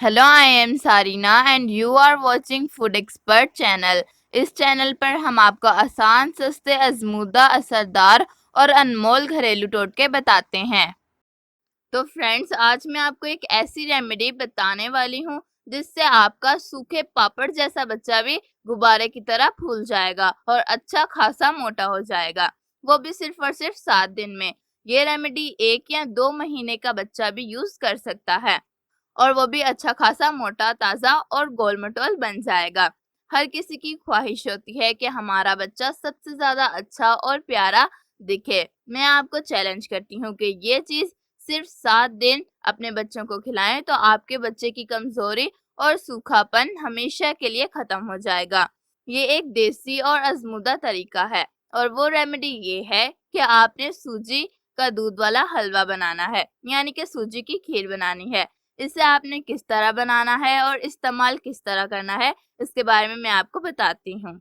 Hello, I am Sarina and you are watching food expert channel. इस channel पर हम आपको आसान, सस्ते, आजमूदा, असरदार और अनमोल घरेलू टोटके बताते हैं। तो फ्रेंड्स, आज मैं आपको एक ऐसी रेमेडी बताने वाली हूँ जिससे आपका सूखे पापड़ जैसा बच्चा भी गुब्बारे की तरह फूल जाएगा और अच्छा खासा मोटा हो जाएगा, वो भी सिर्फ और सिर्फ 7 दिन में। ये रेमेडी 1 या 2 महीने का बच्चा भी यूज कर सकता है और वो भी अच्छा खासा मोटा, ताज़ा और गोल मटोल बन जाएगा। हर किसी की ख्वाहिश होती है कि हमारा बच्चा सबसे ज़्यादा अच्छा और प्यारा दिखे। मैं आपको चैलेंज करती हूँ कि ये चीज़ सिर्फ 7 दिन अपने बच्चों को खिलाएं तो आपके बच्चे की कमज़ोरी और सूखापन हमेशा के लिए ख़त्म हो जाएगा। ये एक देसी और आजमुदा तरीका है और वो रेमेडी ये है कि आपने सूजी का दूध वाला हलवा बनाना है, यानी कि सूजी की खीर बनानी है। इसे आपने किस तरह बनाना है और इस्तेमाल किस तरह करना है, इसके बारे में मैं आपको बताती हूँ।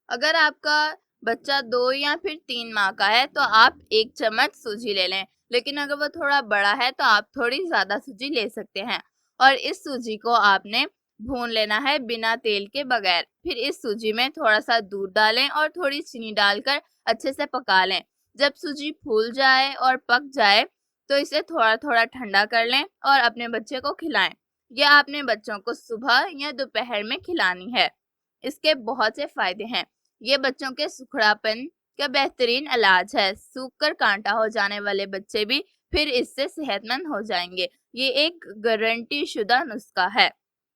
अगर आपका बच्चा 2 या फिर 3 माह का है तो आप 1 चम्मच सूजी ले लें, लेकिन अगर वो थोड़ा बड़ा है तो आप थोड़ी ज़्यादा सूजी ले सकते हैं। और इस सूजी को आपने भून लेना है बिना तेल के बगैर। फिर इस सूजी में थोड़ा सा दूध डालें और थोड़ी चीनी डालकर अच्छे से पका लें। जब सूजी फूल जाए और पक जाए तो इसे थोड़ा थोड़ा ठंडा कर लें और अपने बच्चे को खिलाएं। यह आपने बच्चों को सुबह या दोपहर में खिलानी है। इसके बहुत से फायदे हैं। ये बच्चों के सुखड़ापन का बेहतरीन इलाज है। सूख कर कांटा हो जाने वाले बच्चे भी फिर इससे सेहतमंद हो जाएंगे। ये एक गारंटी शुदा नुस्खा है।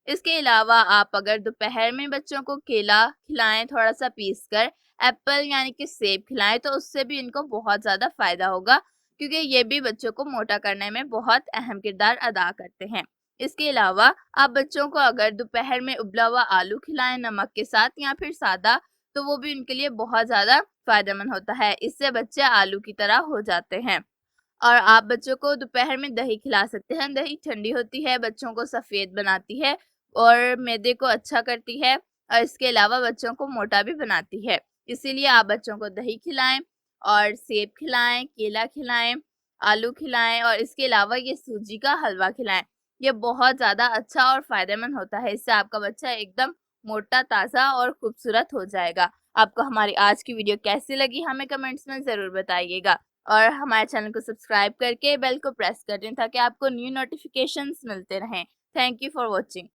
इसके अलावा आप अगर दोपहर में बच्चों को केला खिलाएं, थोड़ा सा पीस कर एप्पल यानी कि सेब खिलाएं, तो उससे भी इनको बहुत ज़्यादा फायदा होगा, क्योंकि ये भी बच्चों को मोटा करने में बहुत अहम किरदार अदा करते हैं। इसके अलावा आप बच्चों को अगर दोपहर में उबला हुआ आलू खिलाएं नमक के साथ या फिर सादा, तो वो भी उनके लिए बहुत ज़्यादा फायदेमंद होता है। इससे बच्चे आलू की तरह हो जाते हैं। और आप बच्चों को दोपहर में दही खिला सकते हैं। दही ठंडी होती है, बच्चों को सफ़ेद बनाती है और मैदे को अच्छा करती है और इसके अलावा बच्चों को मोटा भी बनाती है। इसीलिए आप बच्चों को दही खिलाएं और सेब खिलाएं, केला खिलाएं, आलू खिलाएं और इसके अलावा ये सूजी का हलवा खिलाएं। ये बहुत ज़्यादा अच्छा और फ़ायदेमंद होता है। इससे आपका बच्चा एकदम मोटा, ताज़ा और खूबसूरत हो जाएगा। आपको हमारी आज की वीडियो कैसी लगी हमें कमेंट्स में ज़रूर बताइएगा। और हमारे चैनल को सब्सक्राइब करके बेल को प्रेस कर दें ताकि आपको न्यू नोटिफिकेशंस मिलते रहें। Thank you for watching.